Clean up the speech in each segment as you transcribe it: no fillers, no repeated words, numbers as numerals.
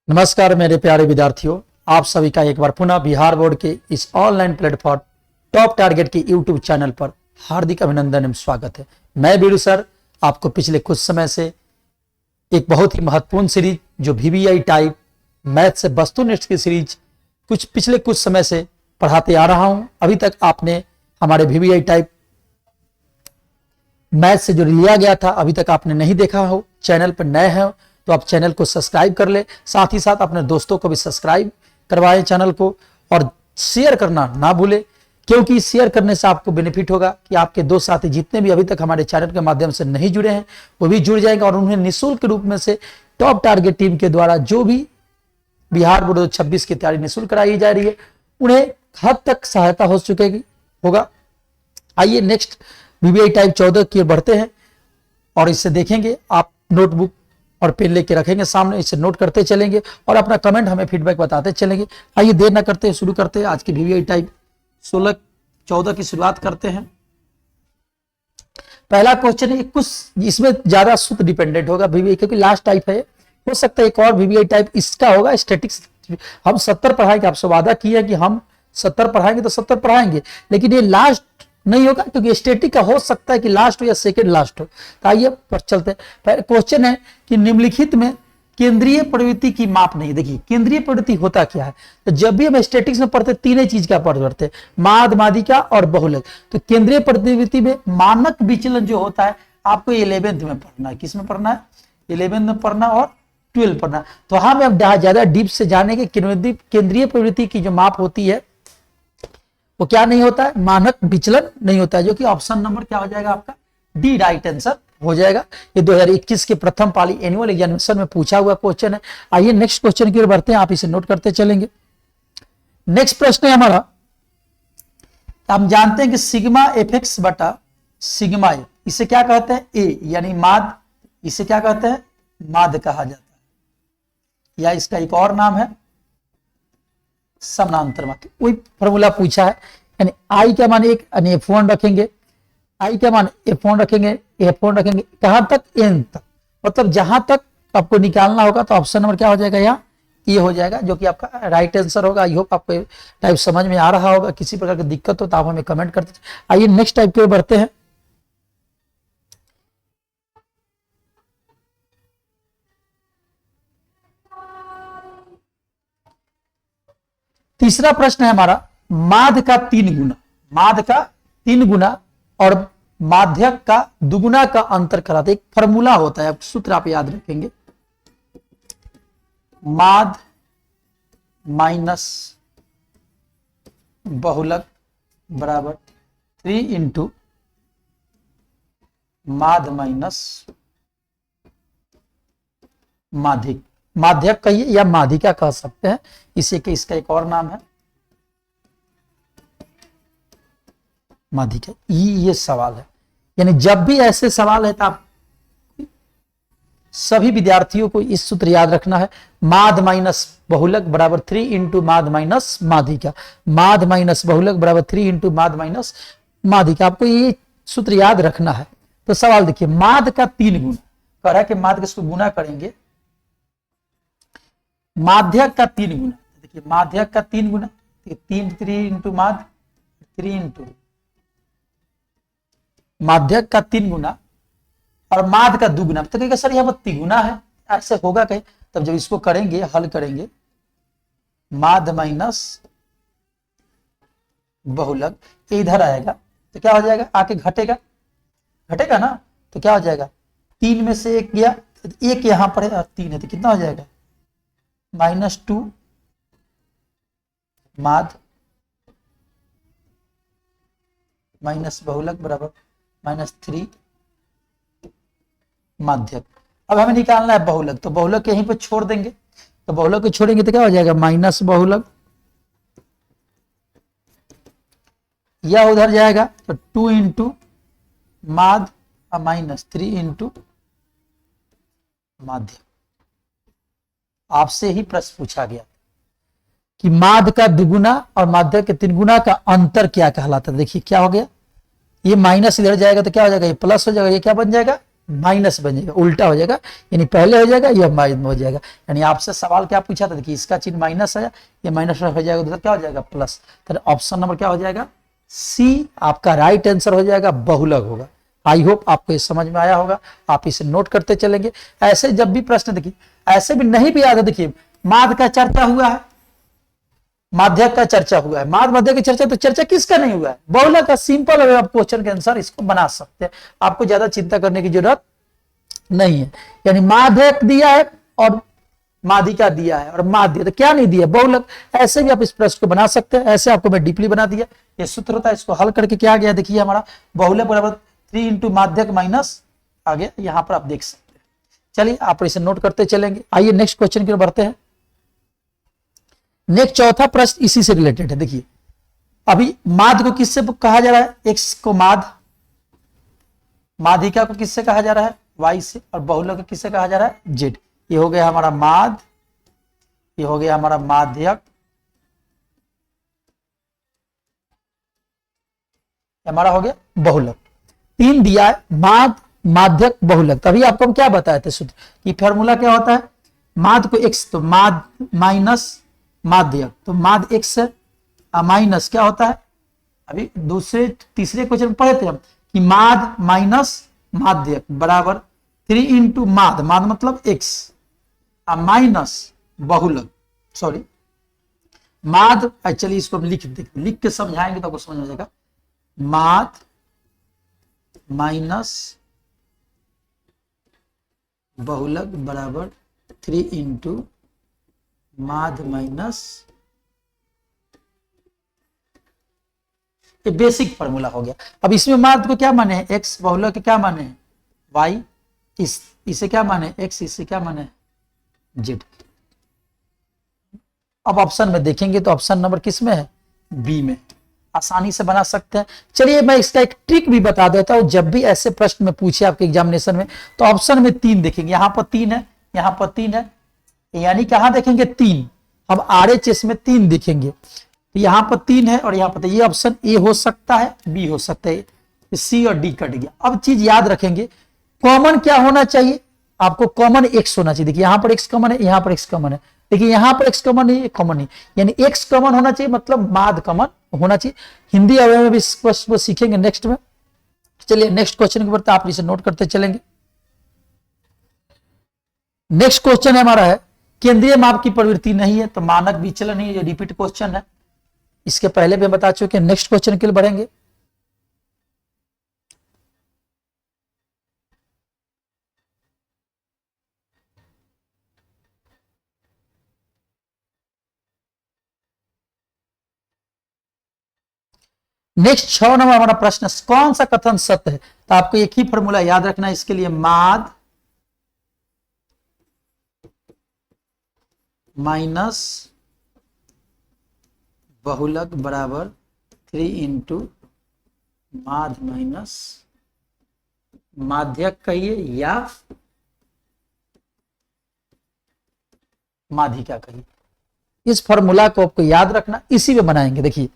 नमस्कार मेरे प्यारे विद्यार्थियों, आप सभी का एक बार पुनः बिहार बोर्ड के इस ऑनलाइन प्लेटफॉर्म टॉप टारगेट के यूट्यूब चैनल पर हार्दिक अभिनंदन एवं स्वागत है। मैं बीरू सर आपको पिछले कुछ समय से एक बहुत ही महत्वपूर्ण सीरीज जो VBI टाइप मैथ से वस्तुनिष्ठ की सीरीज पिछले कुछ समय से पढ़ाते आ रहा हूं। अभी तक आपने हमारे VBI टाइप मैथ से जो लिया गया था अभी तक आपने नहीं देखा हो, चैनल पर नए हैं तो आप चैनल को सब्सक्राइब कर ले, साथ ही साथ अपने दोस्तों को भी सब्सक्राइब करवाएं चैनल को और शेयर करना ना भूले, क्योंकि शेयर करने से आपको बेनिफिट होगा कि आपके दोस्त साथी जितने भी अभी तक हमारे चैनल के माध्यम से नहीं जुड़े हैं वो भी जुड़ जाएंगे और उन्हें निःशुल्क रूप में से टॉप टारगेट टीम के द्वारा जो भी बिहार बोर्ड 2026 की तैयारी निःशुल्क कराई जा रही है उन्हें हद तक सहायता हो चुकेगी होगा। आइए नेक्स्ट VBI टाइप 14 की ओर बढ़ते हैं और इससे देखेंगे। आप नोटबुक और पेन लेके रखेंगे सामने, इसे नोट करते चलेंगे और अपना कमेंट हमें फीडबैक बताते चलेंगे। आइए देर ना करते शुरू करते हैं। आज की VBI टाइप 16-14 की शुरुआत करते हैं। पहला क्वेश्चन है, कुछ इसमें ज्यादा सूत्र डिपेंडेंट होगा VBI क्योंकि लास्ट टाइप है, हो सकता है एक और VBI टाइप इसका होगा स्टैटिक्स। हम 70 पढ़ाएंगे, आपसे वादा किया कि हम 70 पढ़ाएंगे तो 70 पढ़ाएंगे, लेकिन ये लास्ट नहीं होगा क्योंकि स्टैटिक का हो सकता है कि लास्ट हो या सेकंड लास्ट हो। तो आइए पर चलते हैं। क्वेश्चन है कि निम्नलिखित में केंद्रीय प्रवृत्ति की माप नहीं। देखिए केंद्रीय प्रवृत्ति होता क्या है, तो जब भी हम स्टैटिक्स में पढ़ते तीन ही चीज का पढ़ते हैं, माद, मादिका और बहुलक। तो केंद्रीय प्रवृत्ति में मानक विचलन जो होता है आपको 11th में पढ़ना है। किस में पढ़ना है? 11th में पढ़ना और 12 पढ़ना। तो हम ज्यादा डीप से जाने के केंद्रीय प्रवृत्ति की जो माप होती है वो क्या नहीं होता है, मानक विचलन नहीं होता है, जो कि ऑप्शन नंबर क्या हो जाएगा आपका डी राइट आंसर हो जाएगा। ये 2021 के प्रथम पाली एनुअल एग्जामिनेशन में पूछा हुआ क्वेश्चन है। आइए नेक्स्ट क्वेश्चन की ओर बढ़ते हैं, आप इसे नोट करते चलेंगे। नेक्स्ट प्रश्न है हमारा, हम जानते हैं कि सिग्मा FX बटा सिग्मा F, इसे क्या कहते हैं? ए यानी माद। इसे क्या कहते हैं? माद कहा जाता है, या इसका एक और नाम है समानांतर माद। वही फॉर्मूला पूछा है, यानी आई का मान एक यानी F1 रखेंगे, आई का मान F1 रखेंगे, F1 रखेंगे कहां तक? n तक। मतलब जहां तक आपको निकालना होगा तो ऑप्शन नंबर क्या हो जाएगा? यहाँ ये हो जाएगा, जो कि आपका राइट आंसर होगा। आई होप आपको टाइप समझ में आ रहा होगा। किसी प्रकार की दिक्कत हो तो आप हमें कमेंट करते। आइए नेक्स्ट टाइप की ओर बढ़ते हैं। तीसरा प्रश्न है हमारा, माद का 3 गुना, माद का 3 गुना और माध्यक का दुगुना का अंतर कराते। एक फॉर्मूला होता है, सूत्र आप याद रखेंगे, माद माइनस बहुलक बराबर 3 इंटू माद माइनस माध्यक। माध्यक कहिए या माध्यिका कह सकते हैं, इसे के इसका एक और नाम है माध्यिका। ये सवाल है, यानी जब भी ऐसे सवाल है तो आप सभी विद्यार्थियों को इस सूत्र याद रखना है, माद माइनस बहुलक बराबर 3 इंटू माद माइनस माध्यिका। माद माइनस बहुलक बराबर 3 इंटू माद माइनस माध्यिका, आपको ये सूत्र याद रखना है। तो सवाल देखिए, माद का 3 गुना कह रहा है कि माद किसको गुना करेंगे, माध्यक का 3 गुना। देखिए माध्यक का 3 गुना, 3 इंटू माद, 3 इंटू माध्यक का 3 गुना और माद का 2 गुना। तो कहेगा सर यहाँ पर 3 गुना है, ऐसे होगा कहीं? तब जब इसको करेंगे, हल करेंगे, माद माइनस बहुलक इधर आएगा तो क्या हो जाएगा? आके घटेगा, घटेगा ना, तो क्या हो जाएगा? 3 में से 1 गया, 1 यहां पर है और 3 है, तो कितना हो जाएगा? -2 माद माइनस बहुलक बराबर -3 माध्यक। अब हमें निकालना है बहुलक, तो बहुलक यहीं पर छोड़ देंगे, तो बहुलक को छोड़ेंगे तो क्या हो जाएगा? माइनस बहुलक, या उधर जाएगा तो 2 इंटू माद और -3 इंटू माध्यक। आपसे ही प्रश्न पूछा गया कि माद का 2 गुना और माध्यक के 3 गुना का अंतर क्या कहलाता है। देखिए क्या हो गया, ये माइनस इधर जाएगा तो क्या हो जाएगा? ये प्लस हो जाएगा, ये क्या बन जाएगा? माइनस बन जाएगा, उल्टा हो जाएगा, यानी पहले हो जाएगा यह माइनस हो जाएगा। यानी आपसे सवाल क्या पूछा था, देखिए इसका चिन्ह माइनस है, ये माइनस हो जाएगा, उधर क्या हो जाएगा प्लस। तो ऑप्शन नंबर क्या हो जाएगा, सी आपका राइट आंसर हो जाएगा, बहुलक होगा। आई होप आपको ये समझ में आया होगा, आप इसे नोट करते चलेंगे। ऐसे जब भी प्रश्न देखिए, ऐसे भी नहीं भी याद है, देखिए माध्य का चर्चा हुआ है, माध्यक का चर्चा हुआ है, माध्य मध्य की चर्चा, तो चर्चा किसका नहीं हुआ है, बहुलक का। सिंपल है, आप क्वेश्चन के अनुसार इसको बना सकते हैं, आपको ज्यादा चिंता करने की जरूरत नहीं है। यानी माध्यक दिया है और माध्यिका दिया है और माध्य, तो क्या नहीं दिया, बहुलक। ऐसे भी आप इस प्रश्न को बना सकते हैं, ऐसे आपको मैं डीपली बना दिया। ये सूत्र होता है, इसको हल करके क्या गया देखिए, हमारा बहुलक बराबर 3 इंटू माध्यक माइनस आ गया, यहां पर आप देख सकते हैं। चलिए आप इसे नोट करते चलेंगे। आइए नेक्स्ट क्वेश्चन की ओर बढ़ते हैं। नेक्स्ट चौथा प्रश्न इसी से रिलेटेड है। देखिए अभी माध्य को किससे कहा जा रहा है, एक्स को माध्य, माध्यिका को किससे कहा जा रहा है, वाई से, और बहुलक को किससे कहा जा रहा है, जेड। ये हो गया हमारा माध्य, ये हो गया हमारा माध्यक, हमारा हो गया बहुलक। तीन दिया है, माध्य माध्यक बहुलक। तभी आपको हम क्या बताए थे सूत्र कि फॉर्मूला क्या होता है, माध्य को एक्स तो माध्य माइनस माध्यक, तो माध्य एक्स माइनस क्या होता है, अभी दूसरे तीसरे क्वेश्चन में पढ़े थे हम कि माध्य माइनस माध्यक बराबर 3 इंटू माध्य, माध्य मतलब एक्स माइनस बहुलक, सॉरी माध्य, चलिए इसको लिख के समझाएंगे तो आपको समझ आ जाएगा। माध्य माइनस बहुलक बराबर 3 इंटू माध्य माइनस, ये बेसिक फॉर्मूला हो गया। अब इसमें माध्य को क्या माने हैं, एक्स, बहुलक के क्या माने हैं, वाई, इसे क्या माने एक्स, इसे क्या माने जेड। अब ऑप्शन में देखेंगे तो ऑप्शन नंबर किस में है, बी में, आसानी से बना सकते हैं। चलिए मैं इसका एक ट्रिक भी बता देता हूं, जब भी ऐसे प्रश्न में पूछे आपके एग्जामिनेशन में तो ऑप्शन में 3 देखेंगे, यहां पर 3 है, यहां पर 3 है, यानी कहां देखेंगे 3। अब RHS में 3 दिखेंगे, तो यहां पर 3 है और यहां पर, ये ऑप्शन ए हो सकता है, बी हो सकता है, सी और डी कट गया। अब चीज याद रखेंगे, कॉमन क्या होना चाहिए, आपको कॉमन एक्स होना चाहिए। देखिए यहां पर एक्स कॉमन है, यहां पर एक्स कॉमन है, देखिए यहां पर एक्स कॉमन है, कॉमन नहीं, यानी एक्स कॉमन होना चाहिए, मतलब माध्य कॉमन होना चाहिए। हिंदी अवयव में भी इसको सीखेंगे नेक्स्ट में। चलिए नेक्स्ट क्वेश्चन के ऊपर आप इसे नोट करते चलेंगे। नेक्स्ट क्वेश्चन हमारा है, केंद्रीय माप की प्रवृत्ति नहीं है तो मानक विचलन ही, ये रिपीट क्वेश्चन है, इसके पहले भी बता चुके। नेक्स्ट क्वेश्चन के लिए बढ़ेंगे। नेक्स्ट 6 नंबर हमारा प्रश्न, कौन सा कथन सत्य है, तो आपको एक ही फॉर्मूला याद रखना है इसके लिए, माध्य माइनस बहुलक बराबर 3 इंटू माध्य माइनस माध्यक कहिए या माध्यिका कहिए। इस फॉर्मूला को आपको याद रखना, इसी में बनाएंगे। देखिए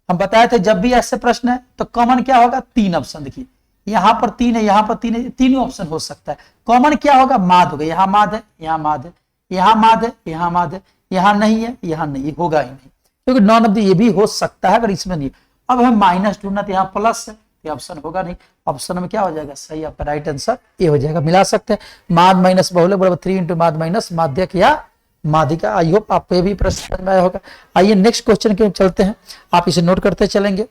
हम बताए थे जब भी ऐसे प्रश्न है तो कॉमन क्या होगा, 3 ऑप्शन। देखिए यहां पर 3 है, यहां पर 3 है, तीनों ऑप्शन हो सकता है। कॉमन क्या होगा, माध्य होगा, यहां माध्य है, यहां माध्य है, यहां माध्य है, यहां माध्य है, यहां नहीं है, यहां नहीं होगा ही नहीं, क्योंकि नॉन ऑफ द ये भी हो सकता है अगर इसमें नहीं। अब हमें माइनस ढूंढना, तो यहां प्लस है, ये ऑप्शन होगा नहीं। ऑप्शन में क्या हो जाएगा, सही आपका राइट आंसर ये हो जाएगा। मिला सकते हैं माध्य माइनस बहुलक बराबर 3 इंटू माध्य माइनस माध्यक या माध्यिका। आई होप आपको ये भी प्रश्न समझ में आया होगा। आइए नेक्स्ट क्वेश्चन के चलते हैं, आप इसे नोट करते चलेंगे।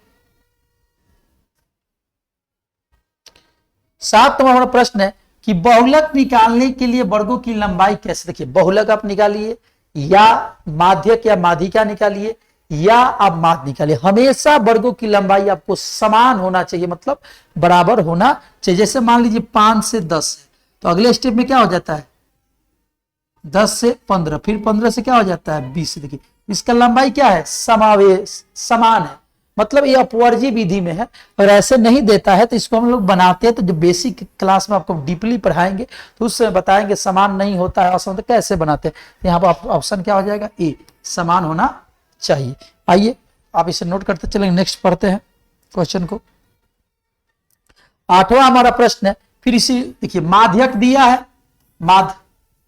7 नंबर प्रश्न है कि बहुलक निकालने के लिए वर्गों की लंबाई कैसे, देखिए बहुलक आप निकालिए या माध्यक या माध्यिका निकालिए या आप माध्य निकालिए, हमेशा वर्गों की लंबाई आपको समान होना चाहिए, मतलब बराबर होना चाहिए। जैसे मान लीजिए 5 से 10 है तो अगले स्टेप में क्या हो जाता है 10 से 15, फिर 15 से क्या हो जाता है 20। देखिए इसका लंबाई क्या है, समावेश समान है, मतलब ये अपवर्जी विधि में है। और ऐसे नहीं देता है तो इसको हम लोग बनाते हैं, तो जो बेसिक क्लास में आपको डीपली पढ़ाएंगे तो उससे बताएंगे समान नहीं होता है, असमान तो कैसे बनाते हैं। यहाँ पर ऑप्शन क्या हो जाएगा, ए, समान होना चाहिए। आइए आप इसे नोट करते चलेंगे, नेक्स्ट पढ़ते हैं क्वेश्चन को। 8वां हमारा प्रश्न है फिर इसी देखिए माध्यक दिया है, माध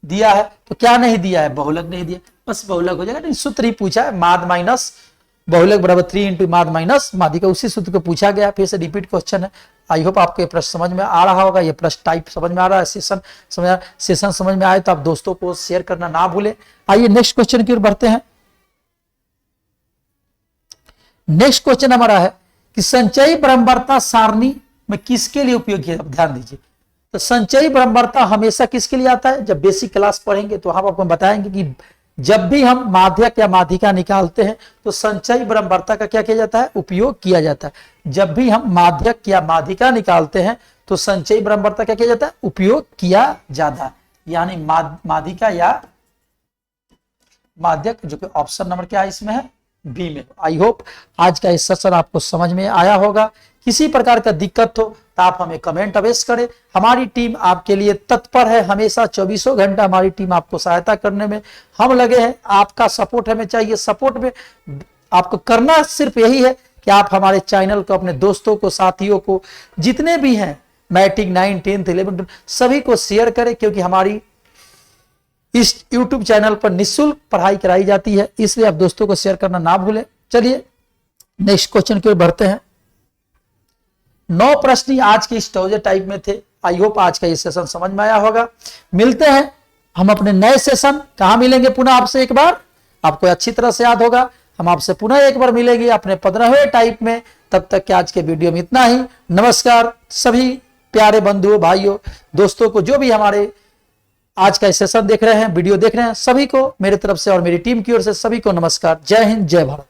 दिया है तो क्या नहीं दिया है, बहुलक नहीं दिया, बस बहुलक हो जाएगा। सूत्र ही पूछा है, माध माइनस बहुलक बराबर 3 इंटू माध माइनस माध्यिका, उसी सूत्र को पूछा गया। फिर से रिपीट क्वेश्चन है। आई होप आपको ये प्रश्न समझ में आ रहा होगा, ये प्रश्न टाइप समझ में आ रहा है, सेशन समझ में आए तो आप दोस्तों को शेयर करना ना भूलें। आइए नेक्स्ट क्वेश्चन की ओर बढ़ते हैं। नेक्स्ट क्वेश्चन हमारा है कि संचयी ब्रह्मवर्ता सारणी में किसके लिए उपयोग किया, ध्यान दीजिए। तो संचयी ब्रह्मवर्ता हमेशा किसके लिए आता है, जब बेसिक क्लास पढ़ेंगे तो हम आपको बताएंगे कि जब भी हम माध्यक या माध्यिका निकालते हैं तो संचयी ब्रह्मवर्ता का क्या किया जाता है, उपयोग किया जाता है। जब भी हम माध्यक या माध्यिका निकालते हैं तो संचयी ब्रह्मवर्ता क्या किया जाता है, उपयोग किया जाता है, यानी माध्यिका या माध्यक, जो कि ऑप्शन नंबर क्या है इसमें है, बी में। आई होप आज का इस सेशन आपको समझ में आया होगा। किसी प्रकार का दिक्कत हो तो आप हमें कमेंट अवश्य करें। हमारी टीम आपके लिए तत्पर है, हमेशा 24 घंटा हमारी टीम आपको सहायता करने में हम लगे हैं। आपका सपोर्ट हमें चाहिए। सपोर्ट में आपको करना सिर्फ यही है कि आप हमारे चैनल को अपने दोस्तों को, साथियों को, जितने भी हैं मैट्रिक 9, 10, 11 सभी को शेयर करें, क्योंकि हमारी इस YouTube चैनल पर निःशुल्क पढ़ाई कराई जाती है, इसलिए आप दोस्तों को शेयर करना ना भूलें। चलिए नेक्स्ट क्वेश्चन की ओर बढ़ते हैं। 9 प्रश्न आज के स्टोरेज टाइप में थे। आई होप आज का ये सेशन समझ में आया होगा। मिलते हैं हम अपने नए सेशन, कहां मिलेंगे पुनः आपसे एक बार, आपको अच्छी तरह से याद होगा, हम आपसे पुनः एक बार मिलेंगे अपने 15वें टाइप में। तब तक के आज के वीडियो में इतना ही। नमस्कार सभी प्यारे बंधुओं, भाइयों, दोस्तों को, जो भी हमारे आज का सेशन देख रहे हैं, वीडियो देख रहे हैं, सभी को मेरी तरफ से और मेरी टीम की ओर से सभी को नमस्कार। जय हिंद, जय भारत।